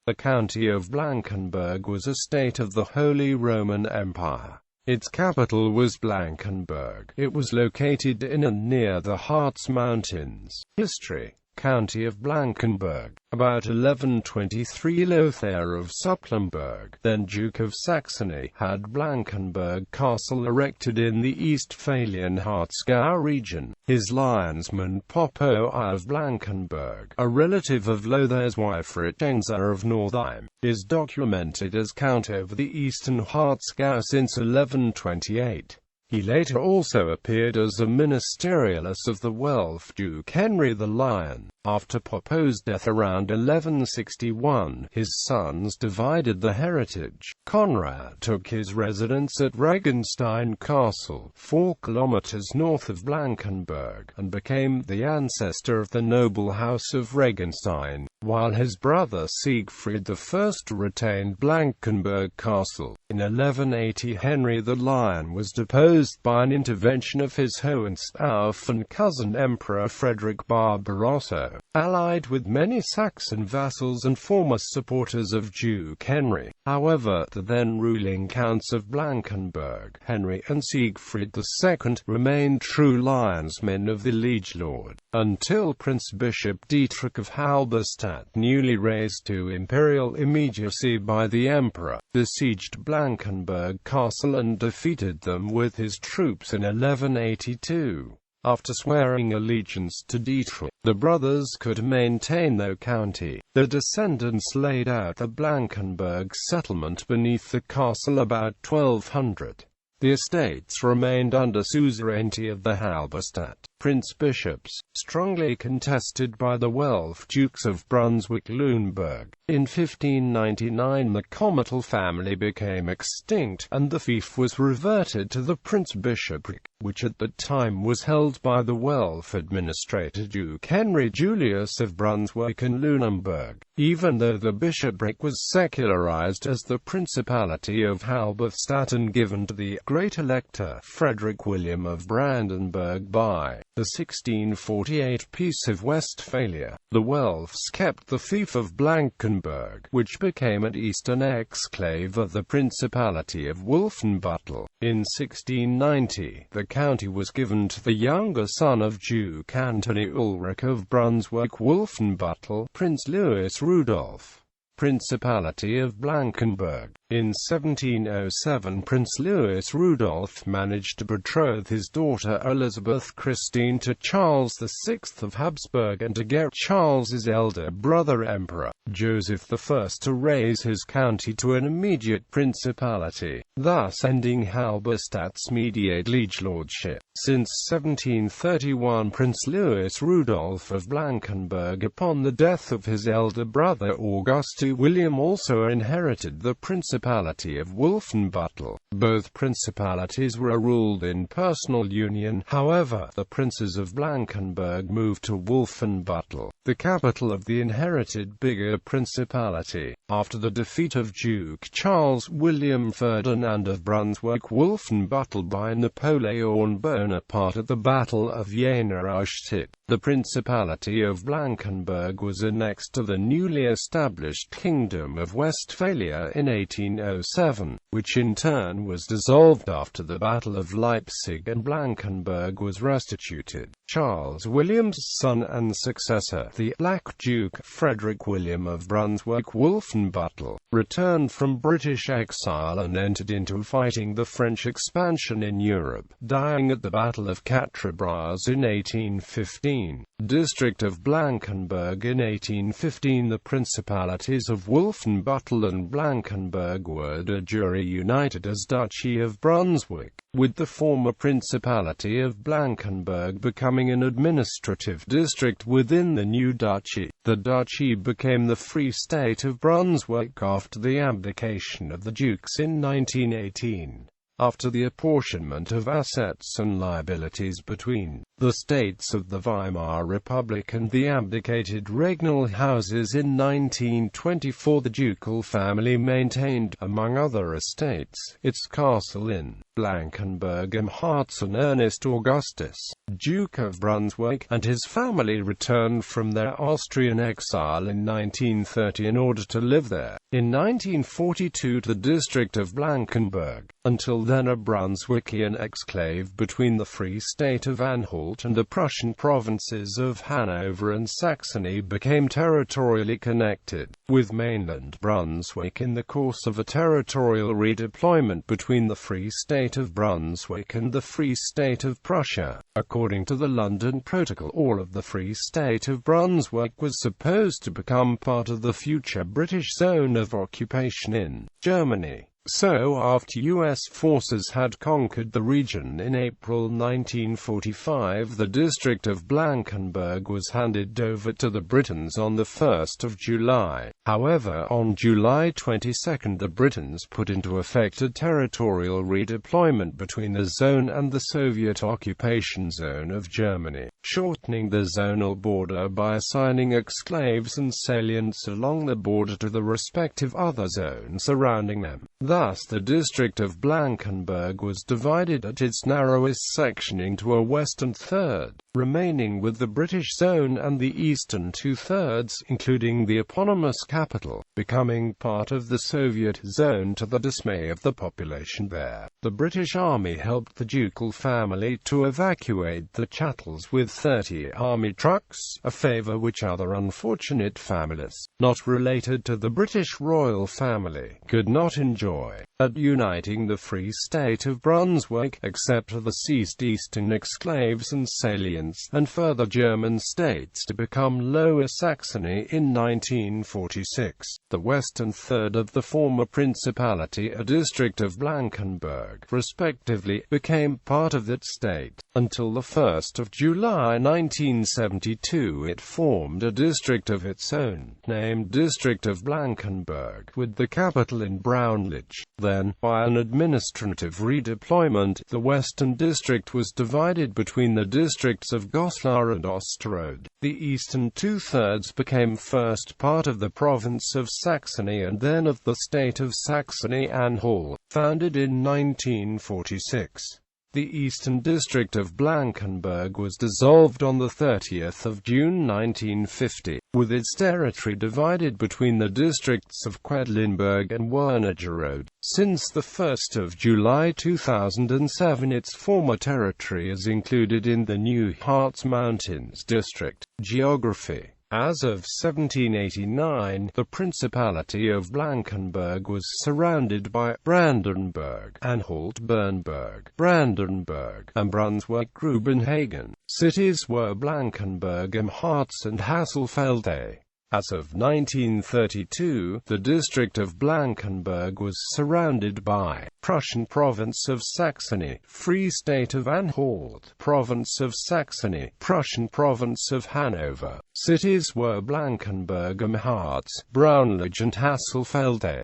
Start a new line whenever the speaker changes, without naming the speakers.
The County of Blankenburg was a state of the Holy Roman Empire. Its capital was Blankenburg. It was located in and near the Harz mountains. History: County of Blankenburg. About 1123 Lothair of Supplenburg, then Duke of Saxony, had Blankenburg Castle erected in the Eastphalian Harzgau region. His linesman Popo I of Blankenburg, a relative of Lothair's wife Richenza of Northeim, is documented as count over the eastern Harzgau since 1128. He later also appeared as a ministerialist of the Welf Duke Henry the Lion. After Popo's death around 1161, his sons divided the heritage. Conrad took his residence at Regenstein Castle, 4 kilometers north of Blankenburg, and became the ancestor of the noble house of Regenstein, while his brother Siegfried I retained Blankenburg Castle. In 1180 Henry the Lion was deposed by an intervention of his Hohenstaufen cousin Emperor Frederick Barbarossa, allied with many Saxon vassals and former supporters of Duke Henry. However, the then ruling counts of Blankenburg, Henry and Siegfried II, remained true lionsmen of the liege lord, until Prince Bishop Dietrich of Halberstadt, newly raised to imperial immediacy by the emperor, besieged Blankenburg Castle and defeated them with his troops in 1182. After swearing allegiance to Dietrich, the brothers could maintain their county. The descendants laid out the Blankenburg settlement beneath the castle about 1200. The estates remained under suzerainty of the Halberstadt prince-bishops, strongly contested by the Welf dukes of Brunswick-Luneburg. In 1599 the comital family became extinct, and the fief was reverted to the prince-bishopric, which at that time was held by the Welf administrator Duke Henry Julius of Brunswick and Lunenburg, even though the bishopric was secularized as the Principality of Halberstadt and given to the Great Elector Frederick William of Brandenburg by the 1648 Peace of Westphalia. The Welfs kept the fief of Blankenburg, which became an eastern exclave of the Principality of Wolfenbüttel. In 1690, the county was given to the younger son of Duke Anthony Ulrich of Brunswick-Wolfenbüttel, Prince Louis Rudolph. Principality of Blankenburg. In 1707 Prince Louis Rudolph managed to betroth his daughter Elizabeth Christine to Charles VI of Habsburg and to get Charles's elder brother Emperor Joseph I to raise his county to an immediate principality, thus ending Halberstadt's mediate liege lordship. Since 1731 Prince Louis Rudolph of Blankenburg, upon the death of his elder brother August William, also inherited the Principality of Wolfenbüttel. Both principalities were ruled in personal union. However, the princes of Blankenburg moved to Wolfenbüttel, the capital of the inherited bigger principality, after the defeat of Duke Charles William Ferdinand of Brunswick-Wolfenbüttel by Napoleon Bonaparte at the Battle of Jena-Auschwitz. The Principality of Blankenburg was annexed to the newly established Kingdom of Westphalia in 1807, which in turn was dissolved after the Battle of Leipzig, and Blankenburg was restituted. Charles William's son and successor, the Black Duke Frederick William of Brunswick-Wolfenbüttel, returned from British exile and entered into fighting the French expansion in Europe, dying at the Battle of Quatre Bras in 1815. District of Blankenburg. In 1815 the principalities of Wolfenbüttel and Blankenburg were de jure united as Duchy of Brunswick, with the former Principality of Blankenburg becoming an administrative district within the new duchy. The duchy became the Free State of Brunswick after the abdication of the dukes in 1918. After the apportionment of assets and liabilities between the states of the Weimar Republic and the abdicated regnal houses. In 1924 the ducal family maintained, among other estates, its castle in Blankenburg am Harz. Ernest Augustus, Duke of Brunswick, and his family returned from their Austrian exile in 1930 in order to live there. In 1942 the district of Blankenburg, until then a Brunswickian exclave between the Free State of Anhalt and the Prussian provinces of Hanover and Saxony, became territorially connected with mainland Brunswick in the course of a territorial redeployment between the Free State of Brunswick and the Free State of Prussia. According to the London Protocol, all of the Free State of Brunswick was supposed to become part of the future British zone of occupation in Germany. So, after U.S. forces had conquered the region in April 1945, the district of Blankenburg was handed over to the Britons on 1 July. However, on July 22 the Britons put into effect a territorial redeployment between the zone and the Soviet occupation zone of Germany, shortening the zonal border by assigning exclaves and salients along the border to the respective other zones surrounding them. Thus, the district of Blankenburg was divided at its narrowest section into a western third, remaining with the British zone, and the eastern two-thirds, including the eponymous capital, becoming part of the Soviet zone to the dismay of the population there. The British Army helped the ducal family to evacuate the chattels with 30 army trucks, a favour which other unfortunate families, not related to the British royal family, could not enjoy. At uniting the Free State of Brunswick, except for the seized eastern exclaves and salients, and further German states to become Lower Saxony in 1946. The western third of the former principality, a district of Blankenburg, respectively, became part of that state. Until 1 July 1972 it formed a district of its own, named District of Blankenburg, with the capital in Braunlich. Then, by an administrative redeployment, the western district was divided between the districts of Goslar and Osterode. The eastern two-thirds became first part of the province of Saxony and then of the state of Saxony-Anhalt, founded in 1946. The eastern district of Blankenburg was dissolved on 30 June 1950, with its territory divided between the districts of Quedlinburg and Wernigerode. Since 1 July 2007 its former territory is included in the new Harz Mountains district. Geography. As of 1789, the Principality of Blankenburg was surrounded by Brandenburg, Anhalt-Bernburg, Brandenburg, and Brunswick-Grubenhagen. Cities were Blankenburg am Harz and Hasselfelde. As of 1932, the district of Blankenburg was surrounded by Prussian Province of Saxony, Free State of Anhalt, Province of Saxony, Prussian Province of Hanover. Cities were Blankenburg am Harz, Braunlich and Hasselfelde.